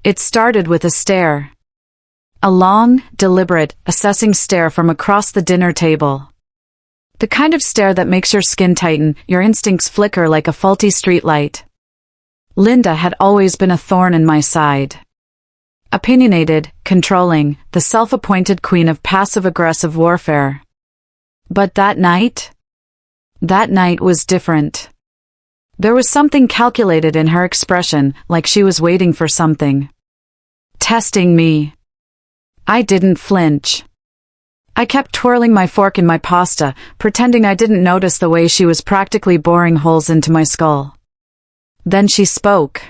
It started with a stare. A long, deliberate, assessing stare from across the dinner table. The kind of stare that makes your skin tighten, your instincts flicker like a faulty streetlight. Linda had always been a thorn in my side. Opinionated, controlling, the self-appointed queen of passive-aggressive warfare. But that night? That night was different. There was something calculated in her expression, like she was waiting for something. Testing me. I didn't flinch. I kept twirling my fork in my pasta, pretending I didn't notice the way she was practically boring holes into my skull. Then she spoke.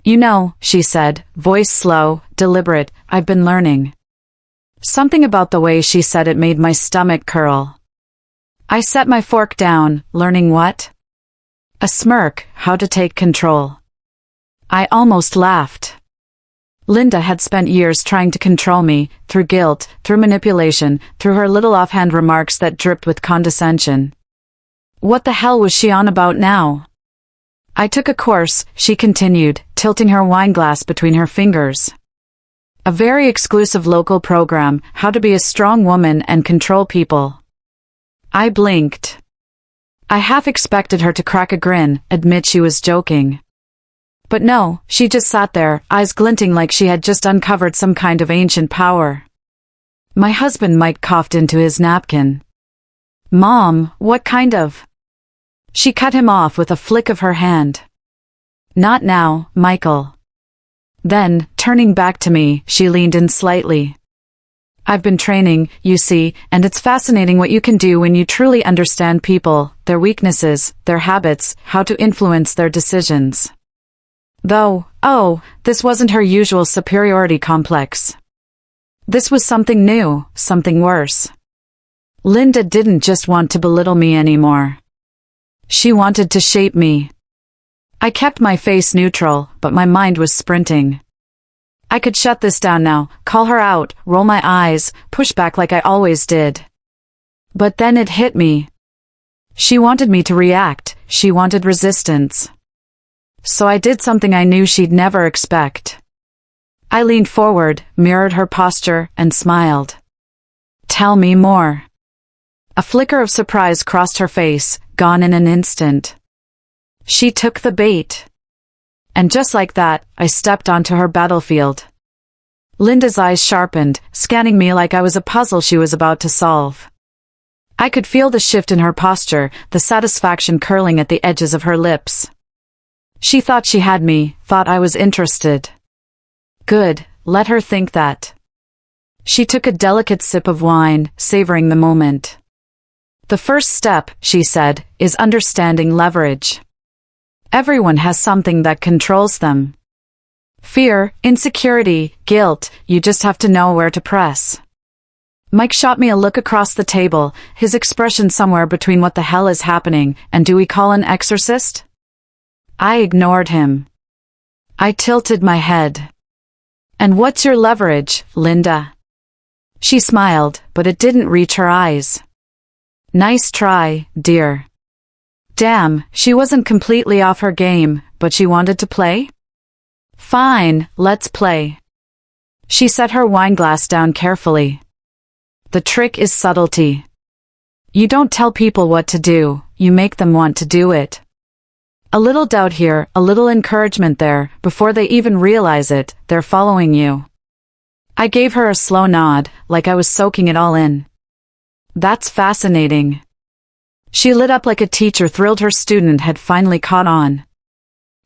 "You know," she said, voice slow, deliberate, "I've been learning." Something about the way she said it made my stomach curl. I set my fork down, learning what? A smirk, how to take control. I almost laughed. Linda had spent years trying to control me, through guilt, through manipulation, through her little offhand remarks that dripped with condescension. What the hell was she on about now? "I took a course," she continued, tilting her wineglass between her fingers. "A very exclusive local program, how to be a strong woman and control people." I blinked. I half expected her to crack a grin, admit she was joking. But no, she just sat there, eyes glinting like she had just uncovered some kind of ancient power. My husband Mike coughed into his napkin. "Mom, what kind of?" She cut him off with a flick of her hand. "Not now, Michael." Then, turning back to me, she leaned in slightly. "I've been training, you see, and it's fascinating what you can do when you truly understand people, their weaknesses, their habits, how to influence their decisions." Though, this wasn't her usual superiority complex. This was something new, something worse. Linda didn't just want to belittle me anymore. She wanted to shape me. I kept my face neutral, but my mind was sprinting. I could shut this down now, call her out, roll my eyes, push back like I always did. But then it hit me. She wanted me to react, she wanted resistance. So I did something I knew she'd never expect. I leaned forward, mirrored her posture, and smiled. "Tell me more." A flicker of surprise crossed her face, gone in an instant. She took the bait. And just like that, I stepped onto her battlefield. Linda's eyes sharpened, scanning me like I was a puzzle she was about to solve. I could feel the shift in her posture, the satisfaction curling at the edges of her lips. She thought she had me, thought I was interested. Good, let her think that. She took a delicate sip of wine, savoring the moment. "The first step," she said, "is understanding leverage. Everyone has something that controls them. Fear, insecurity, guilt, you just have to know where to press." Mike shot me a look across the table, his expression somewhere between "what the hell is happening" and "do we call an exorcist?" I ignored him. I tilted my head. "And what's your leverage, Linda?" She smiled, but it didn't reach her eyes. "Nice try, dear." Damn, she wasn't completely off her game, but she wanted to play? "Fine, let's play." She set her wineglass down carefully. "The trick is subtlety. You don't tell people what to do, you make them want to do it. A little doubt here, a little encouragement there, before they even realize it, they're following you." I gave her a slow nod, like I was soaking it all in. "That's fascinating." She lit up like a teacher thrilled her student had finally caught on.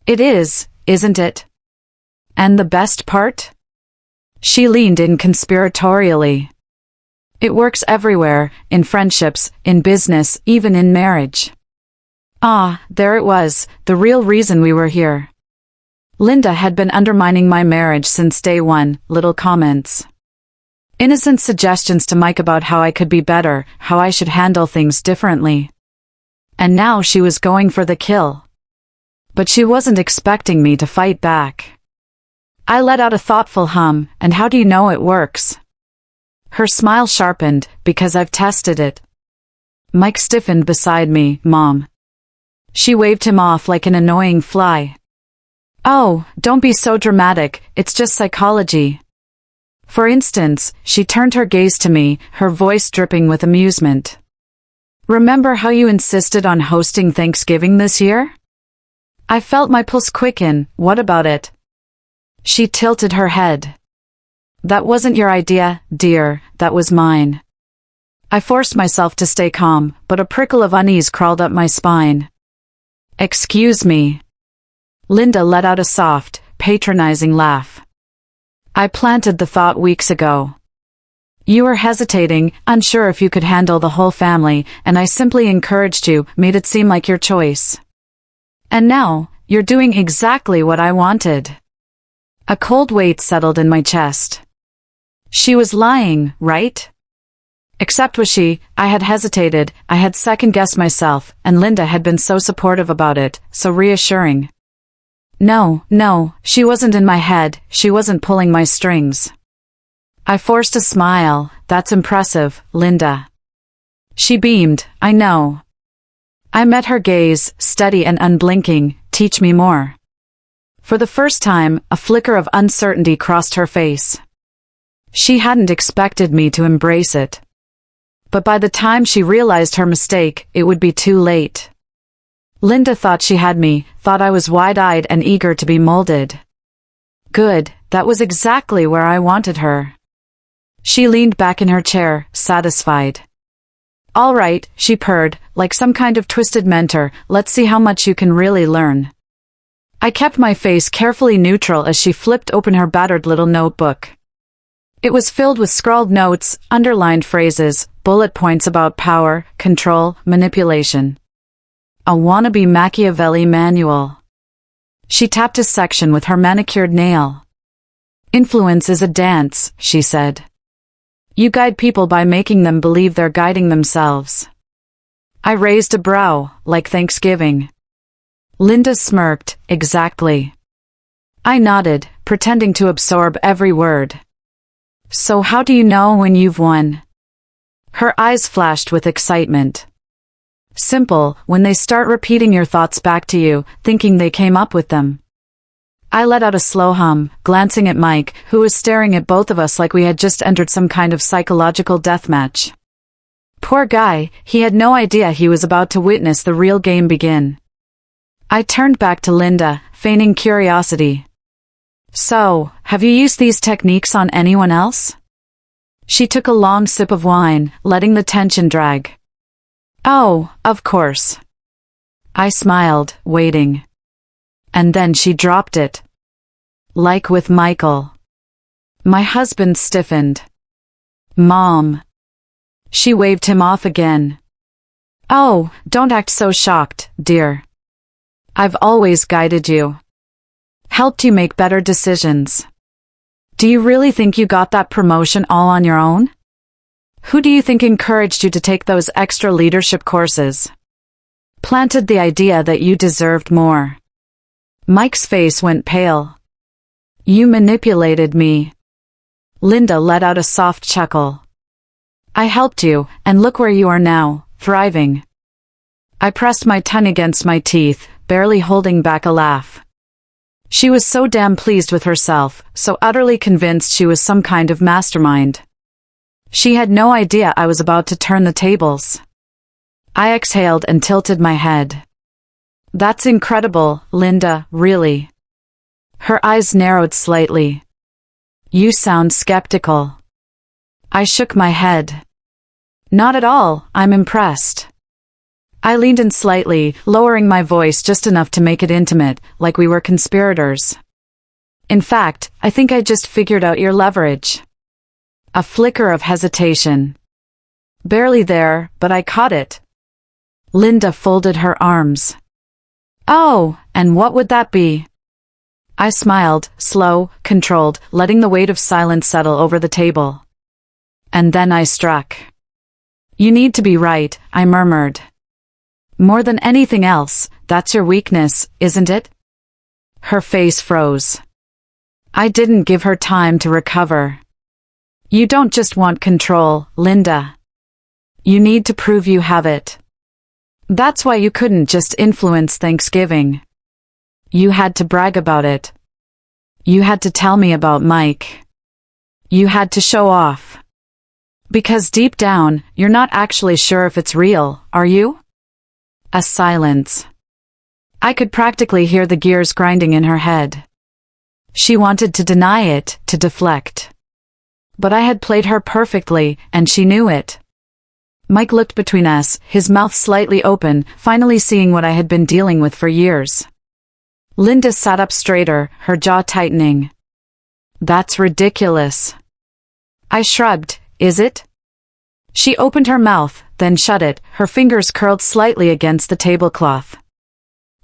"It is, isn't it? And the best part?" She leaned in conspiratorially. "It works everywhere, in friendships, in business, even in marriage." Ah, there it was, the real reason we were here. Linda had been undermining my marriage since day one, little comments. Innocent suggestions to Mike about how I could be better, how I should handle things differently. And now she was going for the kill. But she wasn't expecting me to fight back. I let out a thoughtful hum, "And how do you know it works?" Her smile sharpened, "Because I've tested it." Mike stiffened beside me, "Mom." She waved him off like an annoying fly. Oh, don't be so dramatic, it's just psychology. For instance, she turned her gaze to me, her voice dripping with amusement. Remember how you insisted on hosting Thanksgiving this year? I felt my pulse quicken. What about it? She tilted her head. That wasn't your idea, dear, that was mine. I forced myself to stay calm, but a prickle of unease crawled up my spine. Excuse me. Linda let out a soft, patronizing laugh. I planted the thought weeks ago. You were hesitating, unsure if you could handle the whole family, and I simply encouraged you, made it seem like your choice. And now, you're doing exactly what I wanted. A cold weight settled in my chest. She was lying, right? Except was she? I had hesitated, I had second-guessed myself, and Linda had been so supportive about it, so reassuring. No, she wasn't in my head, she wasn't pulling my strings. I forced a smile. That's impressive, Linda. She beamed. I know. I met her gaze, steady and unblinking. Teach me more. For the first time, a flicker of uncertainty crossed her face. She hadn't expected me to embrace it. But by the time she realized her mistake, it would be too late. Linda thought she had me, thought I was wide-eyed and eager to be molded. Good, that was exactly where I wanted her. She leaned back in her chair, satisfied. All right, she purred, like some kind of twisted mentor, let's see how much you can really learn. I kept my face carefully neutral as she flipped open her battered little notebook. It was filled with scrawled notes, underlined phrases, bullet points about power, control, manipulation. A wannabe Machiavelli manual. She tapped a section with her manicured nail. Influence is a dance, she said. You guide people by making them believe they're guiding themselves. I raised a brow, like Thanksgiving. Linda smirked, exactly. I nodded, pretending to absorb every word. So how do you know when you've won? Her eyes flashed with excitement. Simple, when they start repeating your thoughts back to you, thinking they came up with them. I let out a slow hum, glancing at Mike, who was staring at both of us like we had just entered some kind of psychological deathmatch. Poor guy, he had no idea he was about to witness the real game begin. I turned back to Linda, feigning curiosity. So, have you used these techniques on anyone else? She took a long sip of wine, letting the tension drag. Oh, of course. I smiled, waiting. And then she dropped it. Like with Michael. My husband stiffened. Mom. She waved him off again. Oh, don't act so shocked, dear. I've always guided you. Helped you make better decisions. Do you really think you got that promotion all on your own? Who do you think encouraged you to take those extra leadership courses? Planted the idea that you deserved more. Mike's face went pale. You manipulated me. Linda let out a soft chuckle. I helped you, and look where you are now, thriving. I pressed my tongue against my teeth, barely holding back a laugh. She was so damn pleased with herself, so utterly convinced she was some kind of mastermind. She had no idea I was about to turn the tables. I exhaled and tilted my head. That's incredible, Linda, really. Her eyes narrowed slightly. You sound skeptical. I shook my head. Not at all, I'm impressed. I leaned in slightly, lowering my voice just enough to make it intimate, like we were conspirators. In fact, I think I just figured out your leverage. A flicker of hesitation. Barely there, but I caught it. Linda folded her arms. Oh, and what would that be? I smiled, slow, controlled, letting the weight of silence settle over the table. And then I struck. You need to be right, I murmured. More than anything else, that's your weakness, isn't it? Her face froze. I didn't give her time to recover. You don't just want control, Linda. You need to prove you have it. That's why you couldn't just influence Thanksgiving. You had to brag about it. You had to tell me about Mike. You had to show off. Because deep down, you're not actually sure if it's real, are you? A silence. I could practically hear the gears grinding in her head. She wanted to deny it, to deflect. But I had played her perfectly, and she knew it. Mike looked between us, his mouth slightly open, finally seeing what I had been dealing with for years. Linda sat up straighter, her jaw tightening. That's ridiculous. I shrugged. Is it? She opened her mouth, then shut it, her fingers curled slightly against the tablecloth.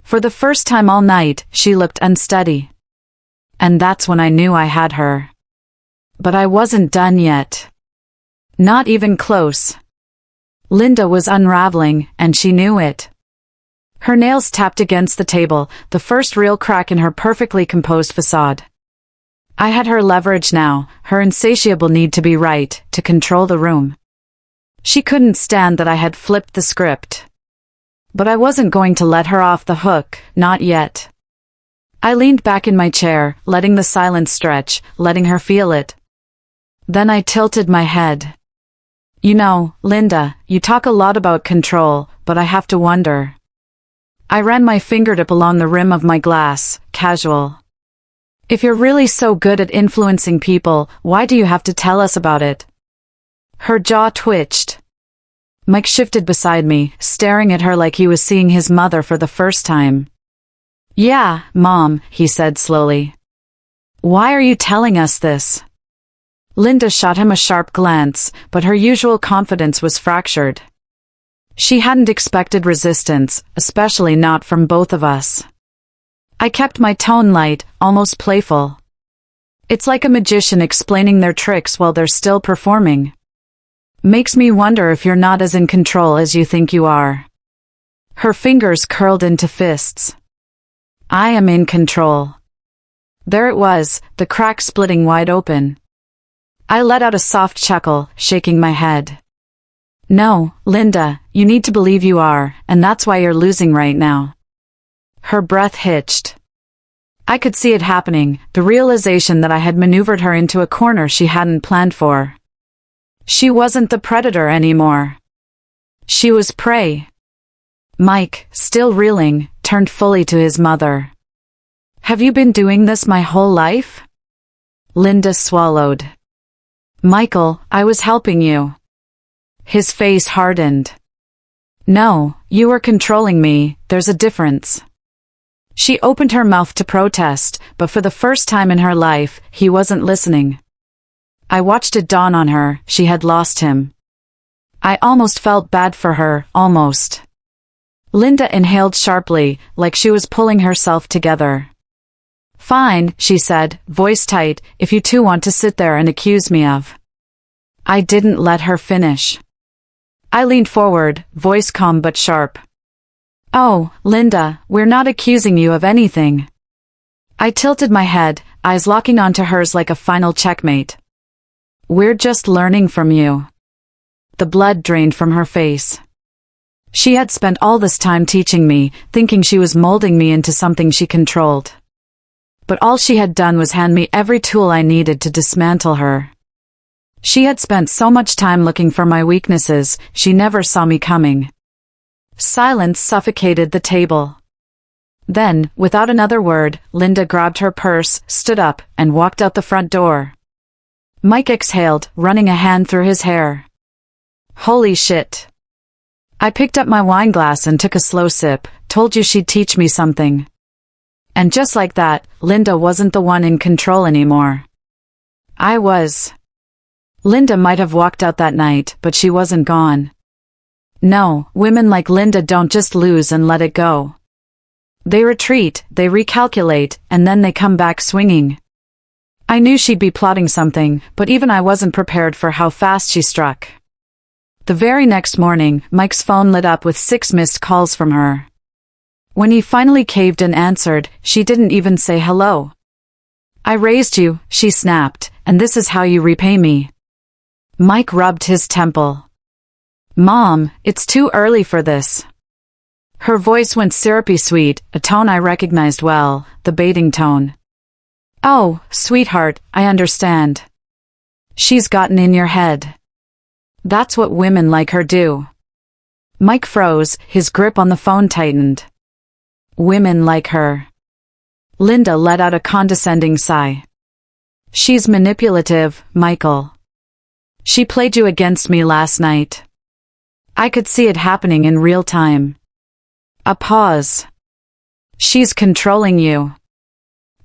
For the first time all night, she looked unsteady. And that's when I knew I had her. But I wasn't done yet. Not even close. Linda was unraveling, and she knew it. Her nails tapped against the table, the first real crack in her perfectly composed facade. I had her leverage now, her insatiable need to be right, to control the room. She couldn't stand that I had flipped the script. But I wasn't going to let her off the hook, not yet. I leaned back in my chair, letting the silence stretch, letting her feel it. Then I tilted my head. You know, Linda, you talk a lot about control, but I have to wonder. I ran my fingertip along the rim of my glass, casual. If you're really so good at influencing people, why do you have to tell us about it? Her jaw twitched. Mike shifted beside me, staring at her like he was seeing his mother for the first time. Yeah, Mom, he said slowly. Why are you telling us this? Linda shot him a sharp glance, but her usual confidence was fractured. She hadn't expected resistance, especially not from both of us. I kept my tone light, almost playful. It's like a magician explaining their tricks while they're still performing. Makes me wonder if you're not as in control as you think you are. Her fingers curled into fists. I am in control. There it was, the crack splitting wide open. I let out a soft chuckle, shaking my head. No, Linda, you need to believe you are, and that's why you're losing right now. Her breath hitched. I could see it happening, the realization that I had maneuvered her into a corner she hadn't planned for. She wasn't the predator anymore. She was prey. Mike, still reeling, turned fully to his mother. Have you been doing this my whole life? Linda swallowed. Michael, I was helping you. His face hardened. No, you were controlling me, there's a difference. She opened her mouth to protest, but for the first time in her life, he wasn't listening. I watched it dawn on her, she had lost him. I almost felt bad for her, almost. Linda inhaled sharply, like she was pulling herself together. Fine, she said, voice tight, if you two want to sit there and accuse me of. I didn't let her finish. I leaned forward, voice calm but sharp. Oh, Linda, we're not accusing you of anything. I tilted my head, eyes locking onto hers like a final checkmate. We're just learning from you. The blood drained from her face. She had spent all this time teaching me, thinking she was molding me into something she controlled. But all she had done was hand me every tool I needed to dismantle her. She had spent so much time looking for my weaknesses, she never saw me coming. Silence suffocated the table. Then, without another word, Linda grabbed her purse, stood up, and walked out the front door. Mike exhaled, running a hand through his hair. Holy shit. I picked up my wine glass and took a slow sip, told you she'd teach me something. And just like that, Linda wasn't the one in control anymore. I was. Linda might have walked out that night, but she wasn't gone. No, women like Linda don't just lose and let it go. They retreat, they recalculate, and then they come back swinging. I knew she'd be plotting something, but even I wasn't prepared for how fast she struck. The very next morning, Mike's phone lit up with 6 missed calls from her. When he finally caved and answered, she didn't even say hello. I raised you, she snapped, and this is how you repay me. Mike rubbed his temple. Mom, it's too early for this. Her voice went syrupy sweet, a tone I recognized well, the baiting tone. Oh, sweetheart, I understand. She's gotten in your head. That's what women like her do. Mike froze, his grip on the phone tightened. Women like her. Linda let out a condescending sigh. She's manipulative, Michael. She played you against me last night. I could see it happening in real time. A pause. She's controlling you.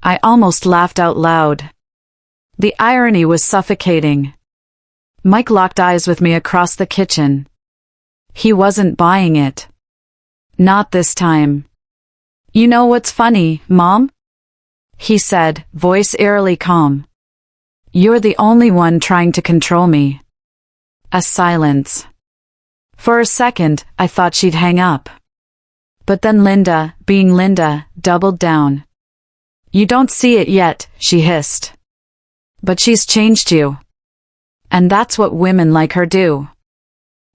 I almost laughed out loud. The irony was suffocating. Mike locked eyes with me across the kitchen. He wasn't buying it. Not this time. You know what's funny, Mom? He said, voice eerily calm. You're the only one trying to control me. A silence. For a second, I thought she'd hang up. But then Linda, being Linda, doubled down. You don't see it yet, she hissed. But she's changed you. And that's what women like her do.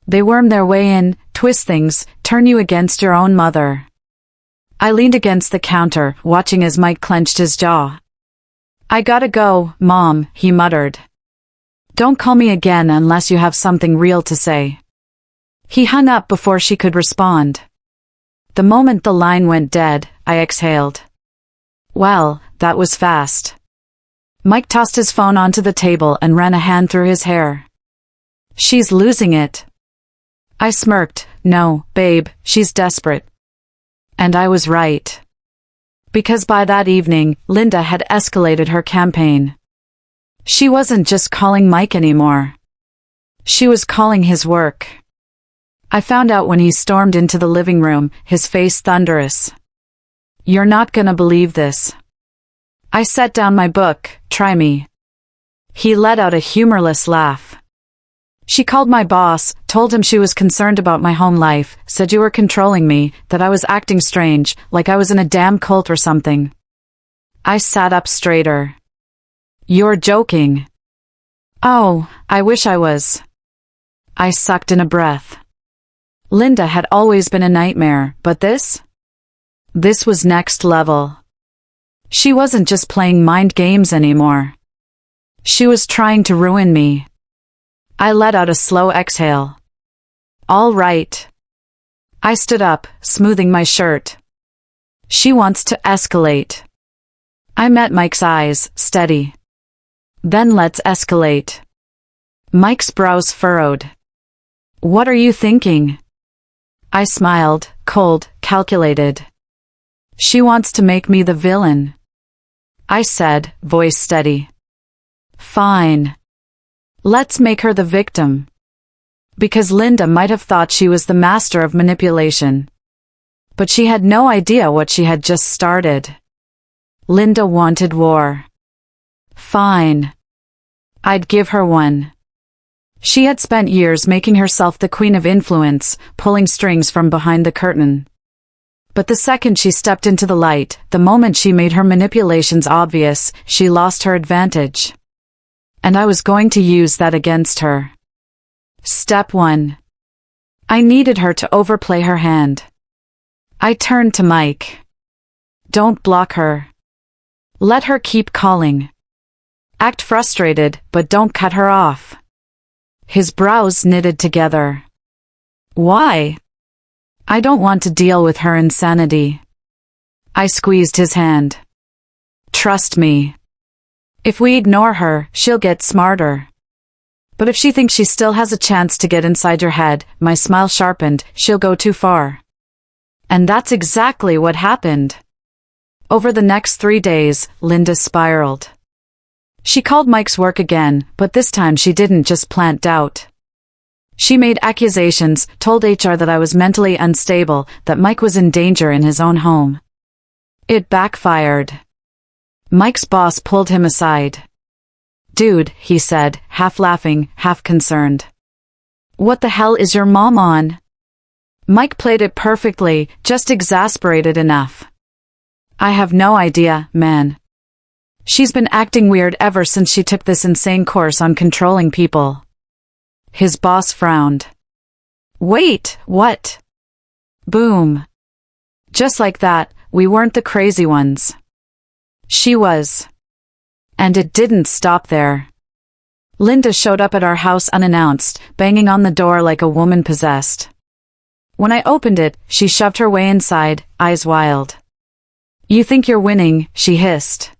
They worm their way in, twist things, turn you against your own mother. I leaned against the counter, watching as Mike clenched his jaw. I gotta go, Mom, he muttered. Don't call me again unless you have something real to say. He hung up before she could respond. The moment the line went dead, I exhaled. Well, that was fast. Mike tossed his phone onto the table and ran a hand through his hair. She's losing it. I smirked. No, babe, she's desperate. And I was right. Because by that evening, Linda had escalated her campaign. She wasn't just calling Mike anymore. She was calling his work. I found out when he stormed into the living room, his face thunderous. You're not gonna believe this. I set down my book, Try Me. He let out a humorless laugh. She called my boss, told him she was concerned about my home life, said you were controlling me, that I was acting strange, like I was in a damn cult or something. I sat up straighter. You're joking. Oh, I wish I was. I sucked in a breath. Linda had always been a nightmare, but this? This was next level. She wasn't just playing mind games anymore. She was trying to ruin me. I let out a slow exhale. All right. I stood up, smoothing my shirt. She wants to escalate. I met Mike's eyes, steady. Then let's escalate. Mike's brows furrowed. What are you thinking? I smiled, cold, calculated. She wants to make me the villain. I said, voice steady. Fine. Let's make her the victim. Because Linda might have thought she was the master of manipulation. But she had no idea what she had just started. Linda wanted war. Fine. I'd give her one. She had spent years making herself the queen of influence, pulling strings from behind the curtain. But the second she stepped into the light, the moment she made her manipulations obvious, she lost her advantage. And I was going to use that against her. Step 1. I needed her to overplay her hand. I turned to Mike. Don't block her. Let her keep calling. Act frustrated, but don't cut her off. His brows knitted together. Why? I don't want to deal with her insanity. I squeezed his hand. Trust me. If we ignore her, she'll get smarter. But if she thinks she still has a chance to get inside your head, my smile sharpened, she'll go too far. And that's exactly what happened. Over the next 3 days, Linda spiraled. She called Mike's work again, but this time she didn't just plant doubt. She made accusations, told HR that I was mentally unstable, that Mike was in danger in his own home. It backfired. Mike's boss pulled him aside. Dude, he said, half laughing, half concerned. What the hell is your mom on? Mike played it perfectly, just exasperated enough. I have no idea, man. She's been acting weird ever since she took this insane course on controlling people. His boss frowned. Wait, what? Boom. Just like that, we weren't the crazy ones. She was. And it didn't stop there. Linda showed up at our house unannounced, banging on the door like a woman possessed. When I opened it, she shoved her way inside, eyes wild. "You think you're winning," she hissed.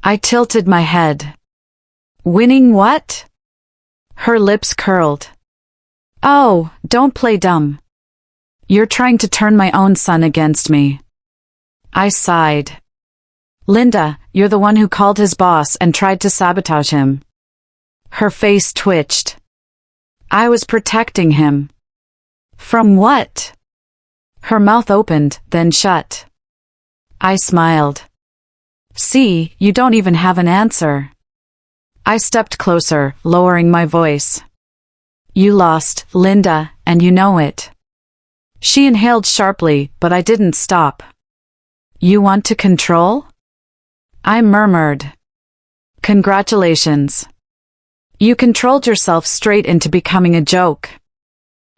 I tilted my head. "Winning what?" Her lips curled. "Oh, don't play dumb. You're trying to turn my own son against me." I sighed. "Linda, you're the one who called his boss and tried to sabotage him." Her face twitched. "I was protecting him." "From what?" Her mouth opened, then shut. I smiled. "See, you don't even have an answer." I stepped closer, lowering my voice. "You lost, Linda, and you know it." She inhaled sharply, but I didn't stop. "You want to control?" I murmured. "Congratulations. You controlled yourself straight into becoming a joke.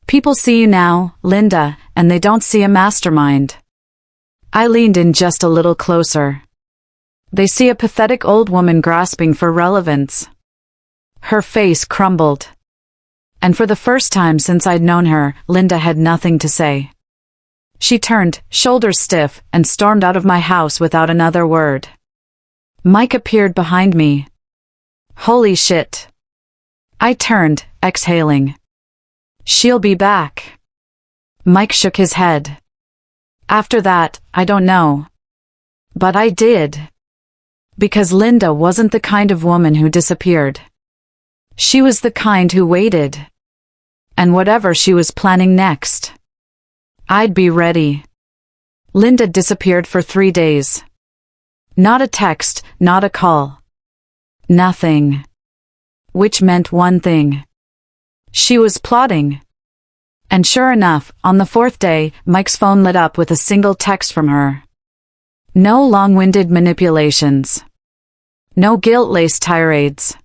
People see you now, Linda, and they don't see a mastermind." I leaned in just a little closer. "They see a pathetic old woman grasping for relevance." Her face crumbled. And for the first time since I'd known her, Linda had nothing to say. She turned, shoulders stiff, and stormed out of my house without another word. Mike appeared behind me. "Holy shit." I turned, exhaling. "She'll be back." Mike shook his head. "After that, I don't know. But I did. Because Linda wasn't the kind of woman who disappeared. She was the kind who waited. And whatever she was planning next, I'd be ready." Linda disappeared for 3 days. Not a text, not a call. Nothing. Which meant one thing. She was plotting. And sure enough, on the 4th day, Mike's phone lit up with a single text from her. No long-winded manipulations. No guilt-laced tirades.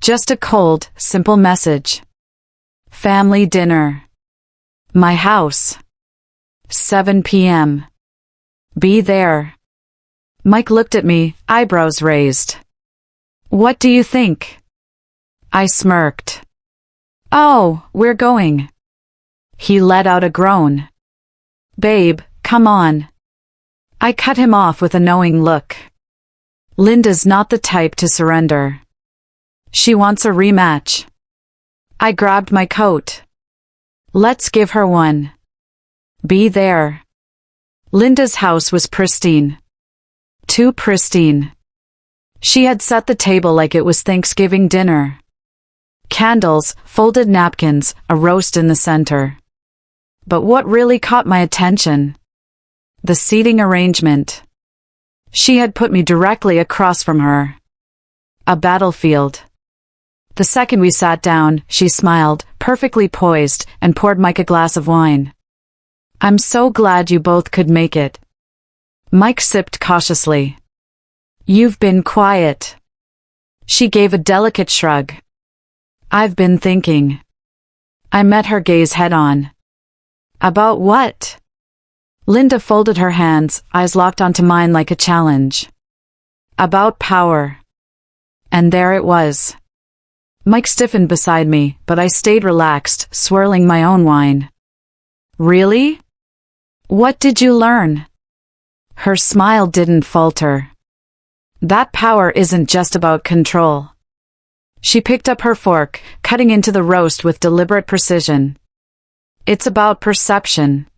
Just a cold, simple message. "Family dinner. My house. 7 p.m. Be there." Mike looked at me, eyebrows raised. "What do you think?" I smirked. "Oh, we're going." He let out a groan. "Babe, come on." I cut him off with a knowing look. Linda's not the type to surrender. She wants a rematch. I grabbed my coat. "Let's give her one." Be there. Linda's house was pristine. Too pristine. She had set the table like it was Thanksgiving dinner. Candles, folded napkins, a roast in the center. But what really caught my attention? The seating arrangement. She had put me directly across from her. A battlefield. The second we sat down, she smiled, perfectly poised, and poured Mike a glass of wine. "I'm so glad you both could make it." Mike sipped cautiously. "You've been quiet." She gave a delicate shrug. "I've been thinking." I met her gaze head-on. "About what?" Linda folded her hands, eyes locked onto mine like a challenge. "About power." And there it was. Mike stiffened beside me, but I stayed relaxed, swirling my own wine. "Really? What did you learn?" Her smile didn't falter. "That power isn't just about control." She picked up her fork, cutting into the roast with deliberate precision. "It's about perception."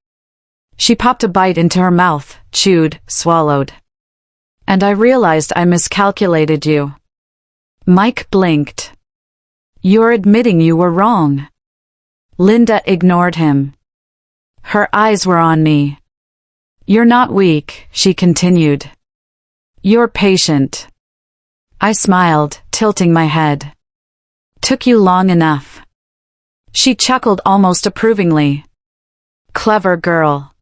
She popped a bite into her mouth, chewed, swallowed. "And I realized I miscalculated you." Mike blinked. "You're admitting you were wrong." Linda ignored him. Her eyes were on me. "You're not weak," she continued. "You're patient." I smiled, tilting my head. "Took you long enough." She chuckled almost approvingly. "Clever girl."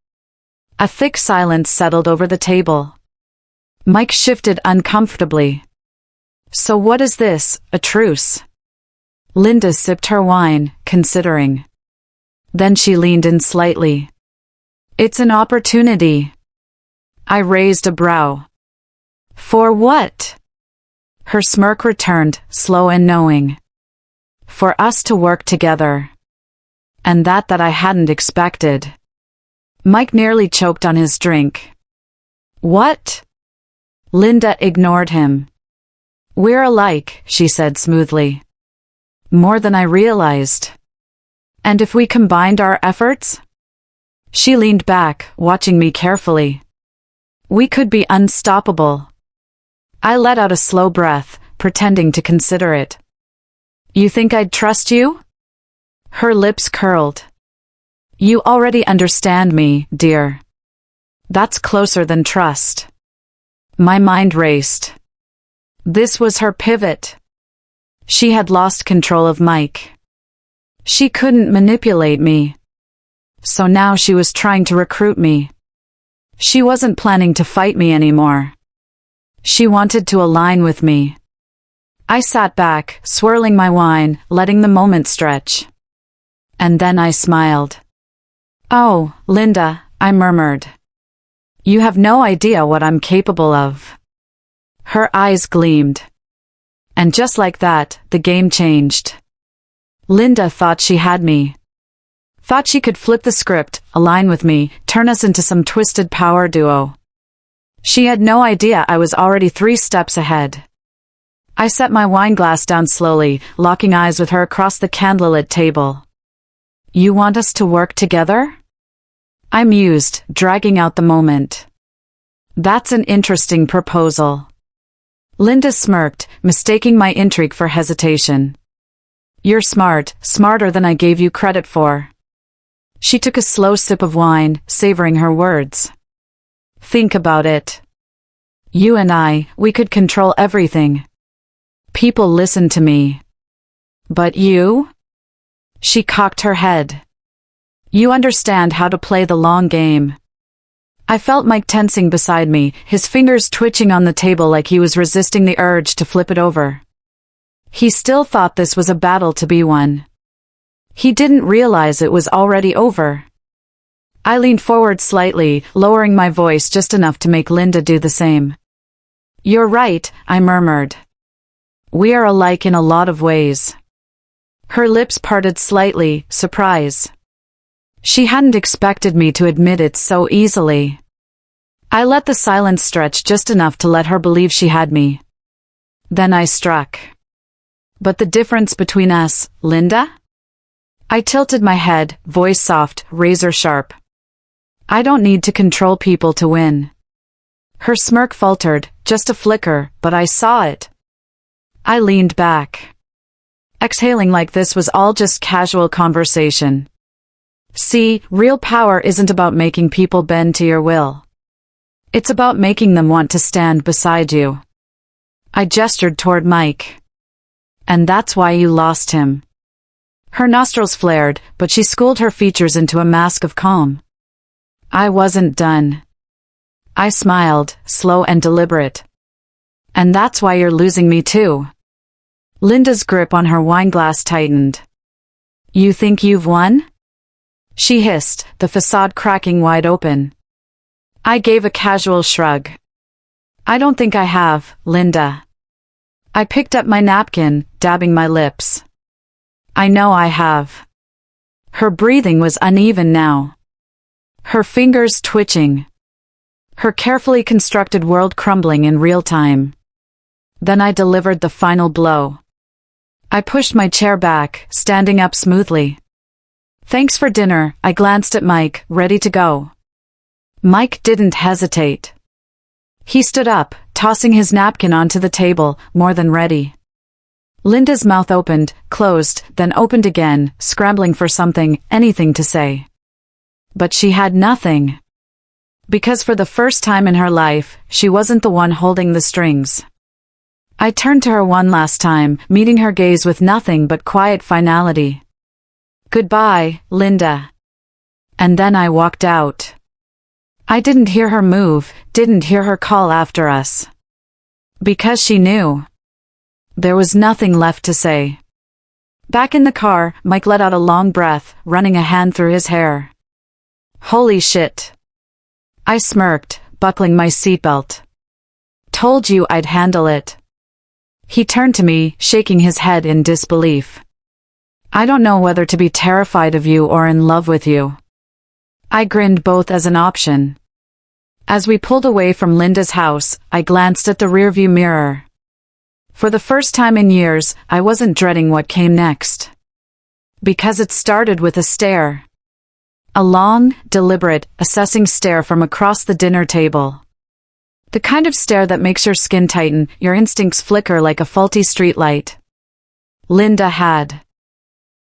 A thick silence settled over the table. Mike shifted uncomfortably. "So what is this, a truce?" Linda sipped her wine, considering. Then she leaned in slightly. It's an opportunity. I raised a brow. For what? Her smirk returned, slow and knowing. For us to work together. And that I hadn't expected. Mike nearly choked on his drink. What? Linda ignored him. We're alike, she said smoothly. More than I realized. And if we combined our efforts? She leaned back, watching me carefully. We could be unstoppable. I let out a slow breath, pretending to consider it. You think I'd trust you? Her lips curled. You already understand me, dear. That's closer than trust. My mind raced. This was her pivot. She had lost control of Mike. She couldn't manipulate me. So now she was trying to recruit me. She wasn't planning to fight me anymore. She wanted to align with me. I sat back, swirling my wine, letting the moment stretch. And then I smiled. Oh, Linda, I murmured. You have no idea what I'm capable of. Her eyes gleamed. And just like that, the game changed. Linda thought she had me. Thought she could flip the script, align with me, turn us into some twisted power duo. She had no idea I was already 3 steps ahead. I set my wine glass down slowly, locking eyes with her across the candlelit table. You want us to work together? I mused, dragging out the moment. That's an interesting proposal. Linda smirked, mistaking my intrigue for hesitation. You're smart, smarter than I gave you credit for. She took a slow sip of wine, savoring her words. Think about it. You and I, we could control everything. People listen to me. But you? She cocked her head. You understand how to play the long game. I felt Mike tensing beside me, his fingers twitching on the table like he was resisting the urge to flip it over. He still thought this was a battle to be won. He didn't realize it was already over. I leaned forward slightly, lowering my voice just enough to make Linda do the same. You're right, I murmured. We are alike in a lot of ways. Her lips parted slightly, surprise. She hadn't expected me to admit it so easily. I let the silence stretch just enough to let her believe she had me. Then I struck. But the difference between us, Linda? I tilted my head, voice soft, razor sharp. I don't need to control people to win. Her smirk faltered, just a flicker, but I saw it. I leaned back, exhaling like this was all just casual conversation. See, real power isn't about making people bend to your will. It's about making them want to stand beside you. I gestured toward Mike. And that's why you lost him. Her nostrils flared, but she schooled her features into a mask of calm. I wasn't done. I smiled, slow and deliberate. And that's why you're losing me too. Linda's grip on her wine glass tightened. You think you've won? She hissed, the facade cracking wide open. I gave a casual shrug. I don't think I have, Linda. I picked up my napkin, dabbing my lips. I know I have. Her breathing was uneven now. Her fingers twitching. Her carefully constructed world crumbling in real time. Then I delivered the final blow. I pushed my chair back, standing up smoothly. Thanks for dinner, I glanced at Mike, ready to go. Mike didn't hesitate. He stood up, tossing his napkin onto the table, more than ready. Linda's mouth opened, closed, then opened again, scrambling for something, anything to say. But she had nothing. Because for the first time in her life, she wasn't the one holding the strings. I turned to her one last time, meeting her gaze with nothing but quiet finality. Goodbye, Linda. And then I walked out. I didn't hear her move, didn't hear her call after us. Because she knew. There was nothing left to say. Back in the car, Mike let out a long breath, running a hand through his hair. Holy shit. I smirked, buckling my seatbelt. Told you I'd handle it. He turned to me, shaking his head in disbelief. I don't know whether to be terrified of you or in love with you. I grinned, both as an option. As we pulled away from Linda's house, I glanced at the rearview mirror. For the first time in years, I wasn't dreading what came next. Because it started with a stare. A long, deliberate, assessing stare from across the dinner table. The kind of stare that makes your skin tighten, your instincts flicker like a faulty streetlight. Linda had